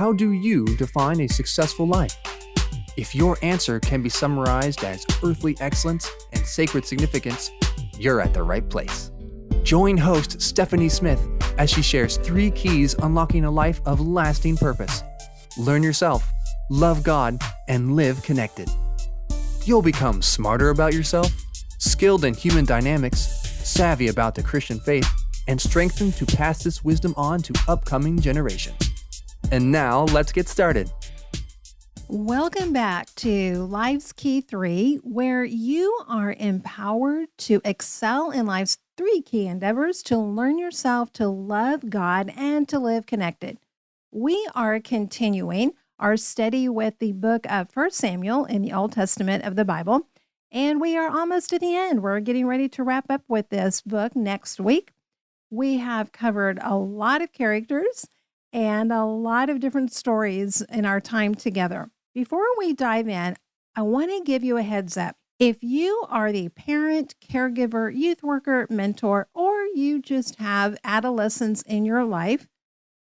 How do you define a successful life? If your answer can be summarized as earthly excellence and sacred significance, you're at the right place. Join host Stephanie Smith as she shares 3 keys unlocking a life of lasting purpose. Learn yourself, love God, and live connected. You'll become smarter about yourself, skilled in human dynamics, savvy about the Christian faith, and strengthened to pass this wisdom on to upcoming generations. And now, let's get started. Welcome back to Life's Key 3, where you are empowered to excel in life's 3 key endeavors to learn yourself, to love God, and to live connected. We are continuing our study with the book of 1 Samuel in the Old Testament of the Bible, and we are almost at the end. We're getting ready to wrap up with this book next week. We have covered a lot of characters and a lot of different stories in our time together. Before we dive in, I want to give you a heads up. If you are the parent, caregiver, youth worker, mentor, or you just have adolescents in your life,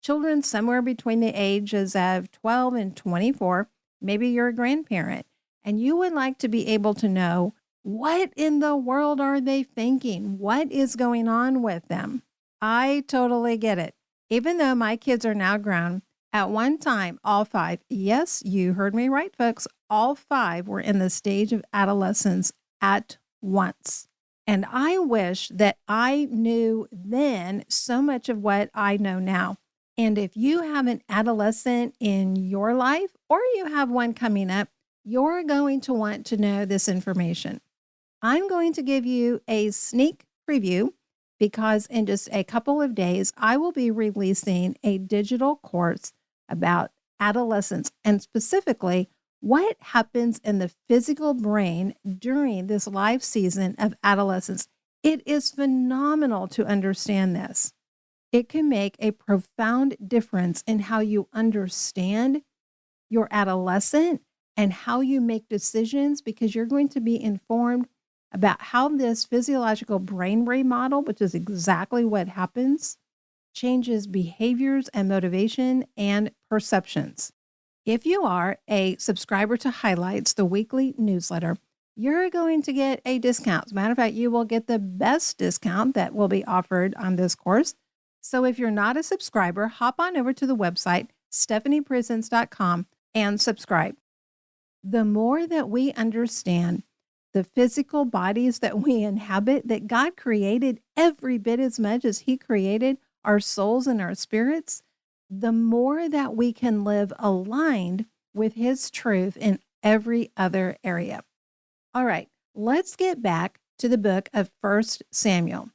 children somewhere between the ages of 12 and 24, maybe you're a grandparent, and you would like to be able to know what in the world are they thinking? What is going on with them? I totally get it. Even though my kids are now grown, at one time, all 5, yes, you heard me right, folks, all 5 were in the stage of adolescence at once. And I wish that I knew then so much of what I know now. And if you have an adolescent in your life or you have one coming up, you're going to want to know this information. I'm going to give you a sneak preview because in just a couple of days, I will be releasing a digital course about adolescence and specifically what happens in the physical brain during this life season of adolescence. It is phenomenal to understand this. It can make a profound difference in how you understand your adolescent and how you make decisions because you're going to be informed about how this physiological brain remodel, which is exactly what happens, changes behaviors and motivation and perceptions. If you are a subscriber to Highlights, the weekly newsletter, you're going to get a discount. As a matter of fact, you will get the best discount that will be offered on this course. So if you're not a subscriber, hop on over to the website, stephanieprisons.com, and subscribe. The more that we understand the physical bodies that we inhabit, that God created every bit as much as He created our souls and our spirits, the more that we can live aligned with His truth in every other area. All right, let's get back to the book of 1 Samuel.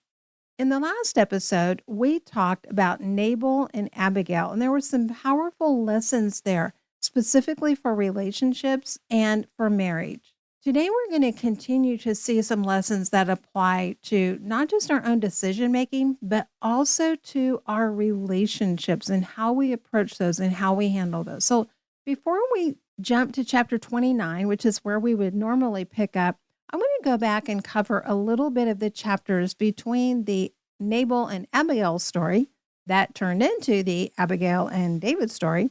In the last episode, we talked about Nabal and Abigail, and there were some powerful lessons there, specifically for relationships and for marriage. Today, we're going to continue to see some lessons that apply to not just our own decision-making, but also to our relationships and how we approach those and how we handle those. So before we jump to chapter 29, which is where we would normally pick up, I want to go back and cover a little bit of the chapters between the Nabal and Abigail story that turned into the Abigail and David story,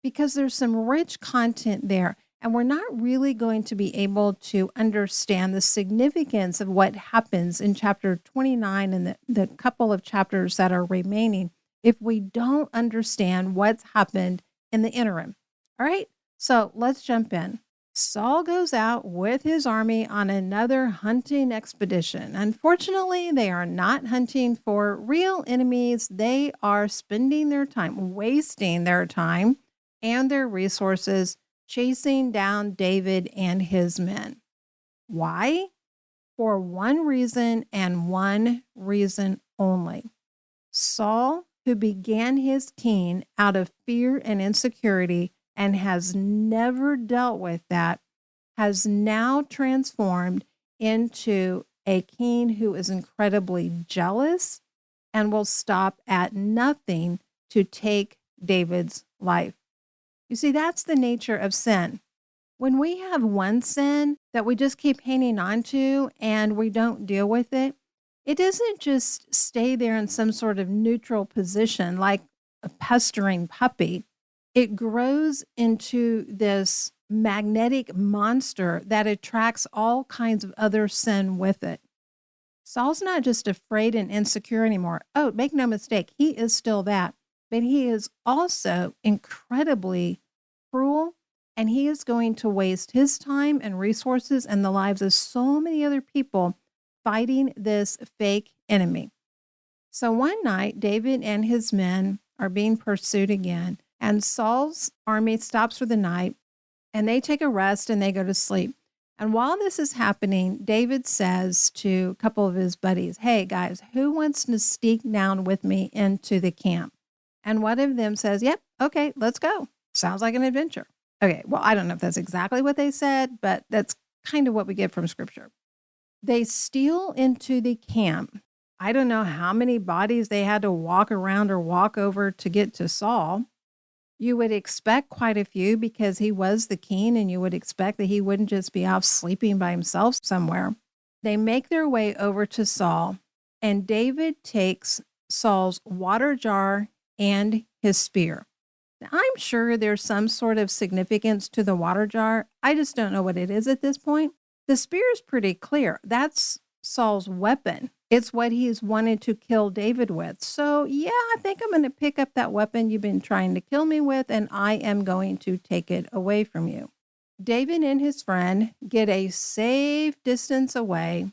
because there's some rich content there. And we're not really going to be able to understand the significance of what happens in chapter 29 and the couple of chapters that are remaining if we don't understand what's happened in the interim. All right, so let's jump in. Saul goes out with his army on another hunting expedition. Unfortunately, they are not hunting for real enemies. They are spending their time, wasting their time and their resources chasing down David and his men. Why? For one reason and one reason only. Saul, who began his king out of fear and insecurity and has never dealt with that, has now transformed into a king who is incredibly jealous and will stop at nothing to take David's life. You see, that's the nature of sin. When we have one sin that we just keep hanging on to and we don't deal with it, it doesn't just stay there in some sort of neutral position like a pestering puppy. it grows into this magnetic monster that attracts all kinds of other sin with it. Saul's not just afraid and insecure anymore. Oh, make no mistake, he is still that. But he is also incredibly cruel, and he is going to waste his time and resources and the lives of so many other people fighting this fake enemy. So one night, David and his men are being pursued again, and Saul's army stops for the night, and they take a rest and they go to sleep. And while this is happening, David says to a couple of his buddies, hey guys, who wants to sneak down with me into the camp? And one of them says, yep, okay, let's go. Sounds like an adventure. Okay, well, I don't know if that's exactly what they said, but that's kind of what we get from scripture. They steal into the camp. I don't know how many bodies they had to walk around or walk over to get to Saul. You would expect quite a few because he was the king, and you would expect that he wouldn't just be off sleeping by himself somewhere. They make their way over to Saul, and David takes Saul's water jar and his spear. Now, I'm sure there's some sort of significance to the water jar. I just don't know what it is at this point. The spear is pretty clear. That's Saul's weapon. It's what he's wanted to kill David with. So yeah, I think I'm going to pick up that weapon you've been trying to kill me with, and I am going to take it away from you. David and his friend get a safe distance away,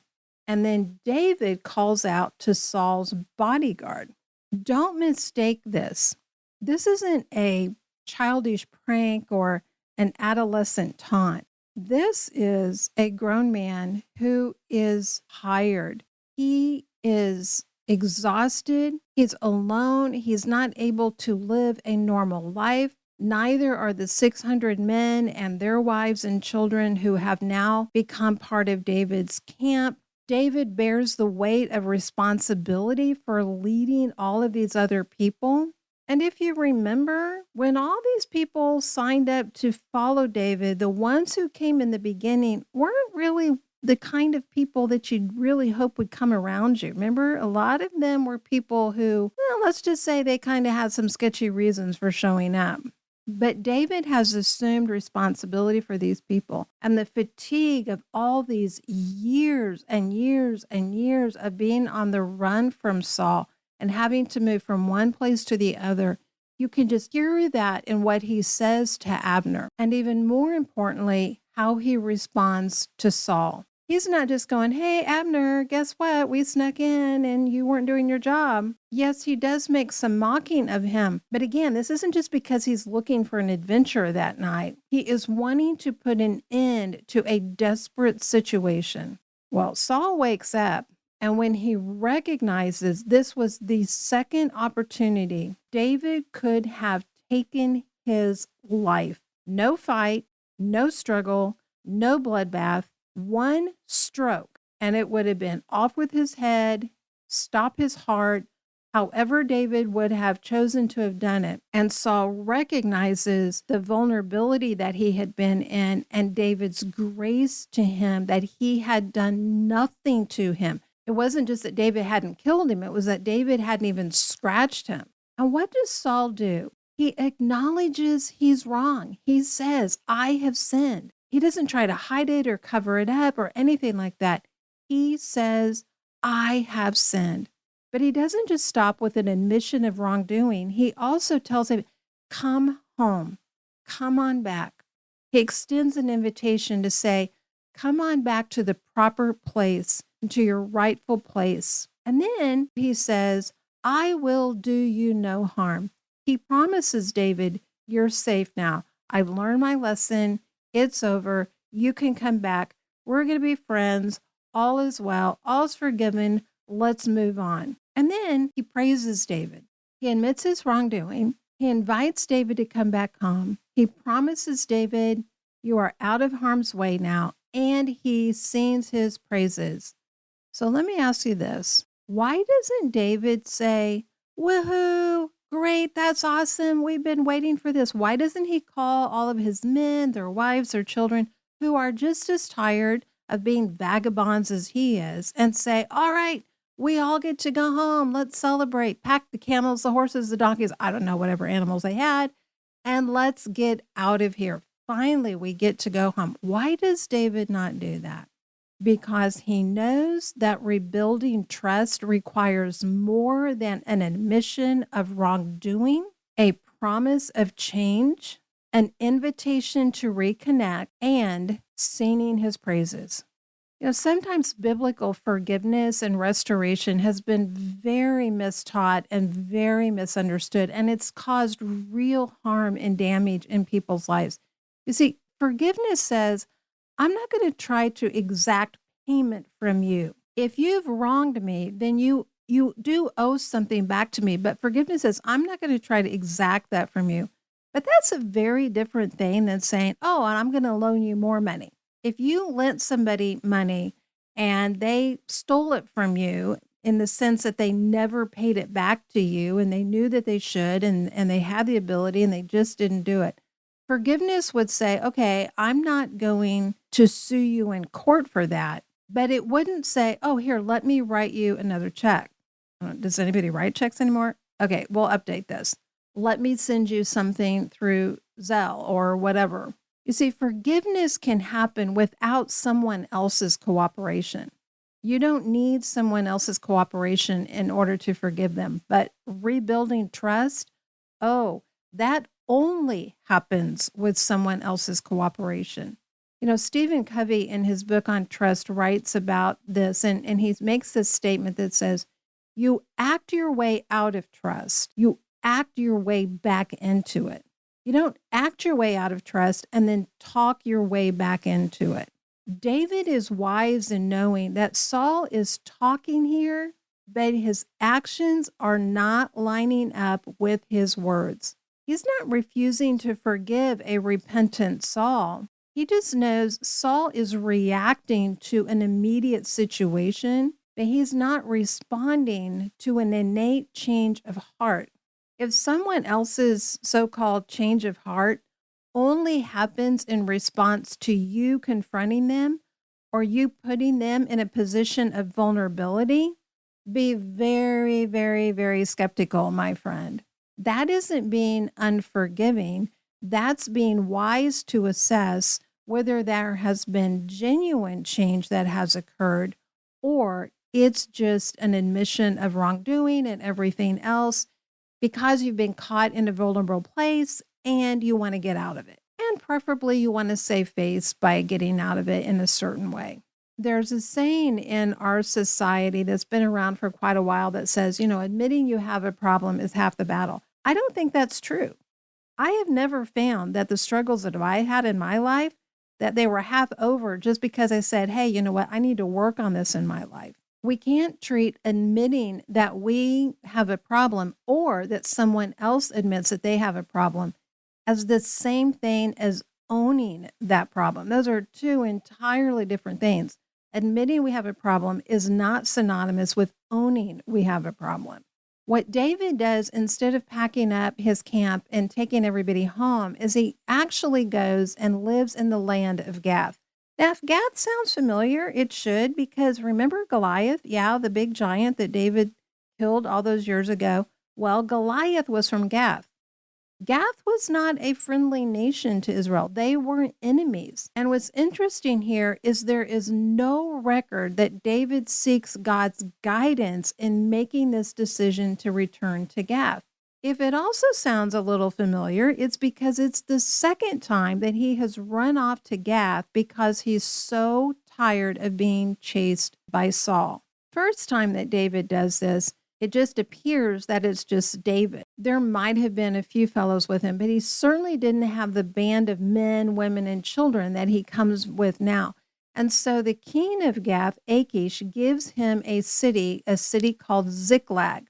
and then David calls out to Saul's bodyguard. Don't mistake this. This isn't a childish prank or an adolescent taunt. This is a grown man who is tired. He is exhausted. He's alone. He's not able to live a normal life. Neither are the 600 men and their wives and children who have now become part of David's camp. David bears the weight of responsibility for leading all of these other people. And if you remember, when all these people signed up to follow David, the ones who came in the beginning weren't really the kind of people that you'd really hope would come around you. Remember, a lot of them were people who, well, let's just say they kind of had some sketchy reasons for showing up. But David has assumed responsibility for these people, and the fatigue of all these years and years and years of being on the run from Saul and having to move from one place to the other, you can just hear that in what he says to Abner. And even more importantly, how he responds to Saul. He's not just going, hey, Abner, guess what? We snuck in and you weren't doing your job. Yes, he does make some mocking of him. But again, this isn't just because he's looking for an adventure that night. He is wanting to put an end to a desperate situation. Well, Saul wakes up, and when he recognizes this was the second opportunity David could have taken his life. No fight, no struggle, no bloodbath. One stroke, and it would have been off with his head, stop his heart, however David would have chosen to have done it. And Saul recognizes the vulnerability that he had been in and David's grace to him, that he had done nothing to him. It wasn't just that David hadn't killed him, it was that David hadn't even scratched him. And what does Saul do? He acknowledges he's wrong. He says, I have sinned. He doesn't try to hide it or cover it up or anything like that. He says, I have sinned. But he doesn't just stop with an admission of wrongdoing. He also tells him, come home, come on back. He extends an invitation to say, come on back to the proper place, to your rightful place. And then he says, I will do you no harm. He promises David, you're safe now. I've learned my lesson. It's over. You can come back. We're going to be friends. All is well. All's forgiven. Let's move on. And then he praises David. He admits his wrongdoing. He invites David to come back home. He promises David, you are out of harm's way now. And he sings his praises. So let me ask you this. Why doesn't David say, woohoo, great, that's awesome, we've been waiting for this? Why doesn't he call all of his men, their wives, their children, who are just as tired of being vagabonds as he is, and say, all right, we all get to go home, let's celebrate, pack the camels, the horses, the donkeys, I don't know, whatever animals they had, and let's get out of here. Finally, we get to go home. Why does David not do that? Because he knows that rebuilding trust requires more than an admission of wrongdoing, a promise of change, an invitation to reconnect, and singing his praises. Sometimes biblical forgiveness and restoration has been very mistaught and very misunderstood, and it's caused real harm and damage in people's lives. You see, forgiveness says, I'm not going to try to exact payment from you. If you've wronged me, then you do owe something back to me. But forgiveness says, I'm not going to try to exact that from you. But that's a very different thing than saying, oh, and I'm going to loan you more money. If you lent somebody money and they stole it from you in the sense that they never paid it back to you and they knew that they should and they had the ability and they just didn't do it, forgiveness would say, okay, I'm not going to sue you in court for that. But it wouldn't say, oh, here, let me write you another check. Does anybody write checks anymore? Okay, we'll update this. Let me send you something through Zelle or whatever. You see, forgiveness can happen without someone else's cooperation. You don't need someone else's cooperation in order to forgive them. But rebuilding trust, oh, that only happens with someone else's cooperation. Stephen Covey in his book on trust writes about this, and he makes this statement that says, you act your way out of trust. You act your way back into it. You don't act your way out of trust and then talk your way back into it. David is wise in knowing that Saul is talking here, but his actions are not lining up with his words. He's not refusing to forgive a repentant Saul. He just knows Saul is reacting to an immediate situation, but he's not responding to an innate change of heart. If someone else's so-called change of heart only happens in response to you confronting them or you putting them in a position of vulnerability, be very, very, very skeptical, my friend. That isn't being unforgiving. That's being wise to assess whether there has been genuine change that has occurred or it's just an admission of wrongdoing and everything else because you've been caught in a vulnerable place and you want to get out of it. And preferably you want to save face by getting out of it in a certain way. There's a saying in our society that's been around for quite a while that says, admitting you have a problem is half the battle. I don't think that's true. I have never found that the struggles that I had in my life, that they were half over just because I said, hey, you know what, I need to work on this in my life. We can't treat admitting that we have a problem or that someone else admits that they have a problem as the same thing as owning that problem. Those are two entirely different things. Admitting we have a problem is not synonymous with owning we have a problem. What David does instead of packing up his camp and taking everybody home is he actually goes and lives in the land of Gath. Now, if Gath sounds familiar, it should, because remember Goliath? Yeah, the big giant that David killed all those years ago. Well, Goliath was from Gath. Gath was not a friendly nation to Israel. They were enemies. And what's interesting here is there is no record that David seeks God's guidance in making this decision to return to Gath. If it also sounds a little familiar, it's because it's the second time that he has run off to Gath because he's so tired of being chased by Saul. First time that David does this, it just appears that it's just David. There might have been a few fellows with him, but he certainly didn't have the band of men, women, and children that he comes with now. And so the king of Gath, Achish, gives him a city called Ziklag.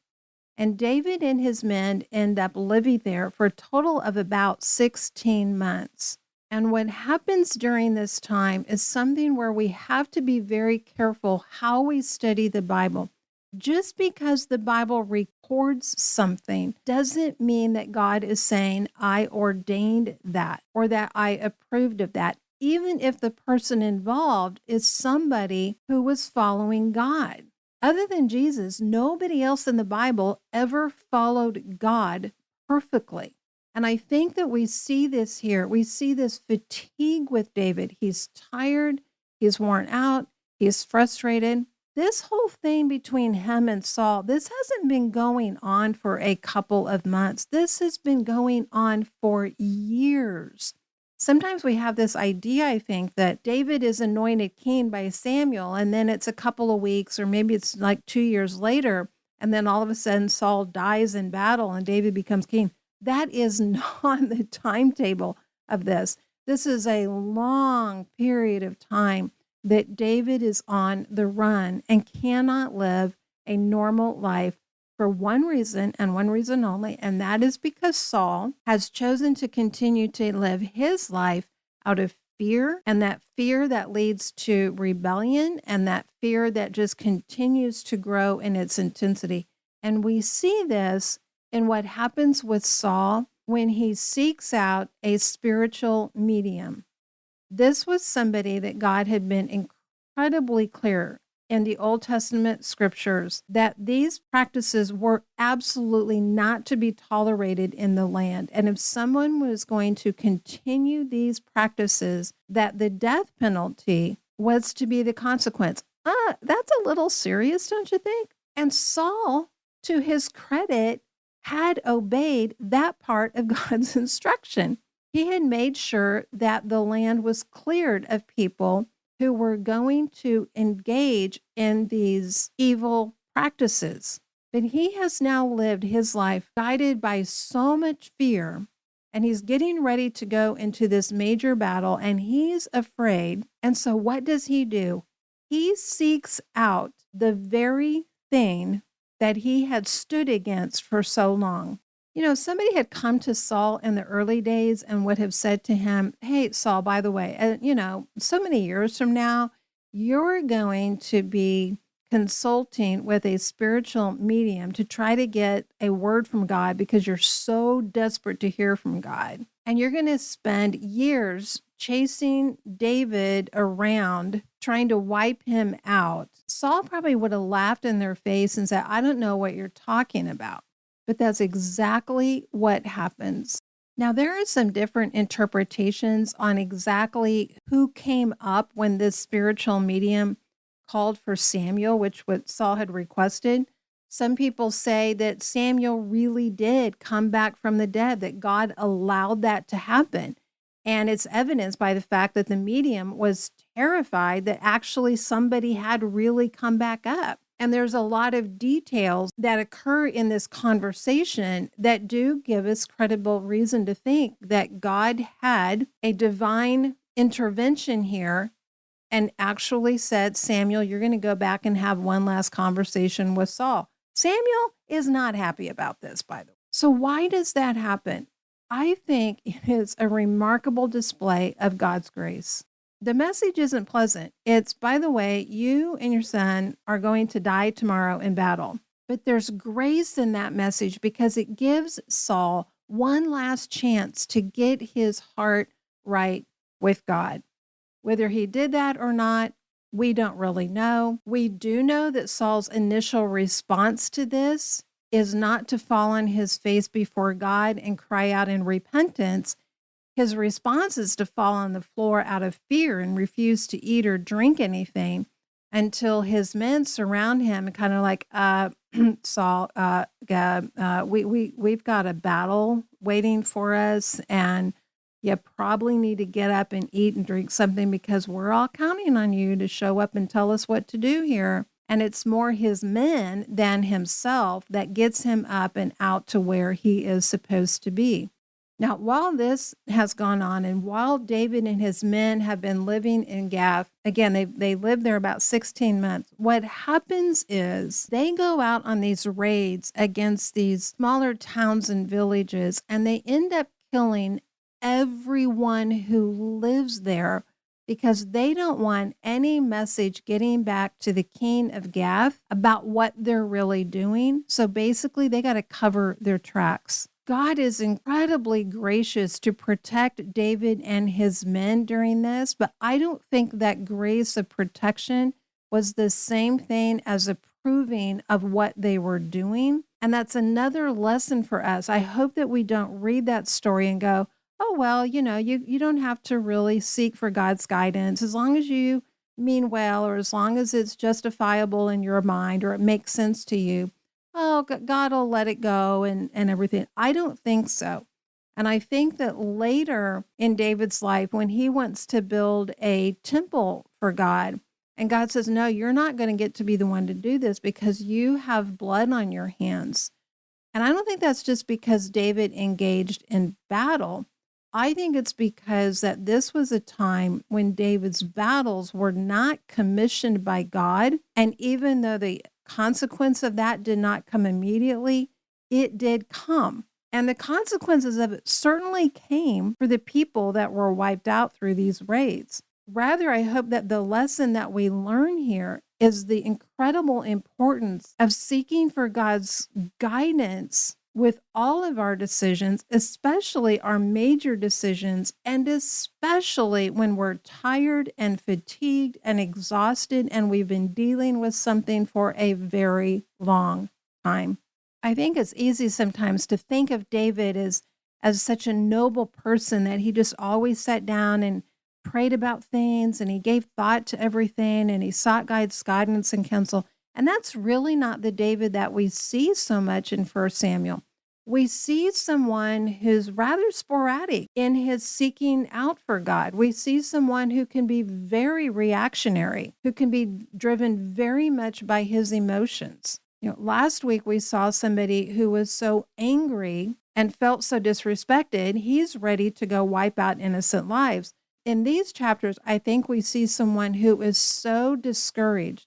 And David and his men end up living there for a total of about 16 months. And what happens during this time is something where we have to be very careful how we study the Bible. Just because the Bible records something doesn't mean that God is saying, I ordained that or that I approved of that, even if the person involved is somebody who was following God. Other than Jesus, nobody else in the Bible ever followed God perfectly. And I think that we see this here. We see this fatigue with David. He's tired, he's worn out, he's frustrated. This whole thing between him and Saul, this hasn't been going on for a couple of months. This has been going on for years. Sometimes we have this idea, I think, that David is anointed king by Samuel, and then it's a couple of weeks, or maybe it's like 2 years later, and then all of a sudden Saul dies in battle and David becomes king. That is not the timetable of this. This is a long period of time that David is on the run and cannot live a normal life for one reason and one reason only, and that is because Saul has chosen to continue to live his life out of fear, and that fear that leads to rebellion, and that fear that just continues to grow in its intensity. And we see this in what happens with Saul when he seeks out a spiritual medium. This was somebody that God had been incredibly clear in the Old Testament scriptures that these practices were absolutely not to be tolerated in the land. And if someone was going to continue these practices, that the death penalty was to be the consequence. That's a little serious, don't you think? And Saul, to his credit, had obeyed that part of God's instruction. He had made sure that the land was cleared of people who were going to engage in these evil practices. But he has now lived his life guided by so much fear, and he's getting ready to go into this major battle, and he's afraid. And so what does he do? He seeks out the very thing that he had stood against for so long. You know, somebody had come to Saul in the early days and would have said to him, hey, Saul, by the way, so many years from now, you're going to be consulting with a spiritual medium to try to get a word from God because you're so desperate to hear from God. And you're going to spend years chasing David around, trying to wipe him out. Saul probably would have laughed in their face and said, I don't know what you're talking about. But that's exactly what happens. Now, there are some different interpretations on exactly who came up when this spiritual medium called for Samuel, which what Saul had requested. Some people say that Samuel really did come back from the dead, that God allowed that to happen. And it's evidenced by the fact that the medium was terrified that actually somebody had really come back up. And there's a lot of details that occur in this conversation that do give us credible reason to think that God had a divine intervention here and actually said, Samuel, you're going to go back and have one last conversation with Saul. Samuel is not happy about this, by the way. So why does that happen? I think it is a remarkable display of God's grace. The message isn't pleasant. It's, by the way, you and your son are going to die tomorrow in battle. But there's grace in that message because it gives Saul one last chance to get his heart right with God. Whether he did that or not, we don't really know. We do know that Saul's initial response to this is not to fall on his face before God and cry out in repentance. His response is to fall on the floor out of fear and refuse to eat or drink anything until his men surround him and kind of like, Saul, we've got a battle waiting for us, and you probably need to get up and eat and drink something because we're all counting on you to show up and tell us what to do here. And it's more his men than himself that gets him up and out to where he is supposed to be. Now, while this has gone on, and while David and his men have been living in Gath, again, they lived there about 16 months, what happens is they go out on these raids against these smaller towns and villages, and they end up killing everyone who lives there because they don't want any message getting back to the king of Gath about what they're really doing. So basically, they got to cover their tracks. God is incredibly gracious to protect David and his men during this, but I don't think that grace of protection was the same thing as approving of what they were doing. And that's another lesson for us. I hope that we don't read that story and go, oh, well, you don't have to really seek for God's guidance as long as you mean well, or as long as it's justifiable in your mind or it makes sense to you. Oh, God will let it go and everything. I don't think so. And I think that later in David's life, when he wants to build a temple for God, and God says, no, you're not going to get to be the one to do this because you have blood on your hands. And I don't think that's just because David engaged in battle. I think it's because that this was a time when David's battles were not commissioned by God. And even though the consequence of that did not come immediately, it did come. And the consequences of it certainly came for the people that were wiped out through these raids. Rather, I hope that the lesson that we learn here is the incredible importance of seeking for God's guidance with all of our decisions, especially our major decisions, and especially when we're tired and fatigued and exhausted and we've been dealing with something for a very long time. I think it's easy sometimes to think of David as such a noble person that he just always sat down and prayed about things and he gave thought to everything and he sought God's guidance and counsel. And that's really not the David that we see so much in 1 Samuel. We see someone who's rather sporadic in his seeking out for God. We see someone who can be very reactionary, who can be driven very much by his emotions. Last week we saw somebody who was so angry and felt so disrespected, he's ready to go wipe out innocent lives. In these chapters, I think we see someone who is so discouraged.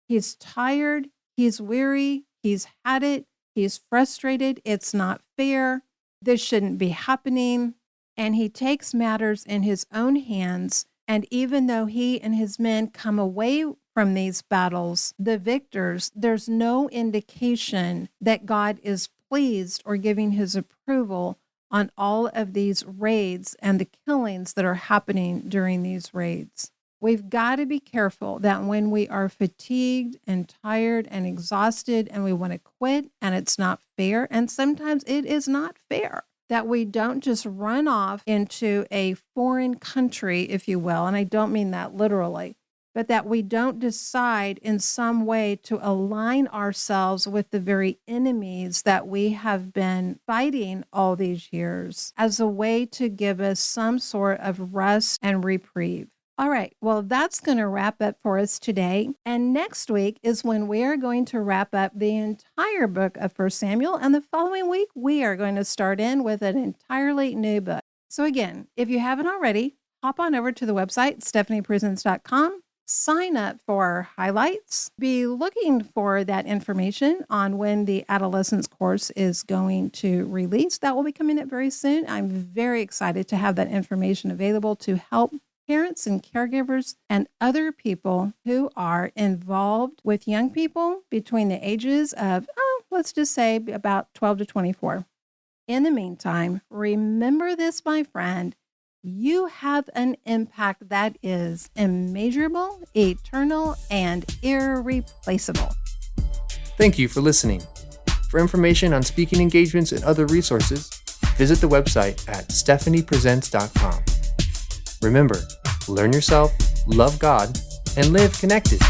He's tired, he's weary, he's had it, he's frustrated, it's not fair, this shouldn't be happening, and he takes matters in his own hands, and even though he and his men come away from these battles, the victors, there's no indication that God is pleased or giving his approval on all of these raids and the killings that are happening during these raids. We've got to be careful that when we are fatigued and tired and exhausted and we want to quit and it's not fair, and sometimes it is not fair, that we don't just run off into a foreign country, if you will, and I don't mean that literally, but that we don't decide in some way to align ourselves with the very enemies that we have been fighting all these years as a way to give us some sort of rest and reprieve. All right, well, that's going to wrap up for us today. And next week is when we are going to wrap up the entire book of 1 Samuel. And the following week, we are going to start in with an entirely new book. So again, if you haven't already, hop on over to the website, stephaniepresents.com. Sign up for highlights. Be looking for that information on when the adolescence course is going to release. That will be coming up very soon. I'm very excited to have that information available to help parents and caregivers and other people who are involved with young people between the ages of, let's just say about 12 to 24. In the meantime, remember this, my friend. You have an impact that is immeasurable, eternal, and irreplaceable. Thank you for listening. For information on speaking engagements and other resources, visit the website at stephaniepresents.com. Remember, learn yourself, love God, and live connected.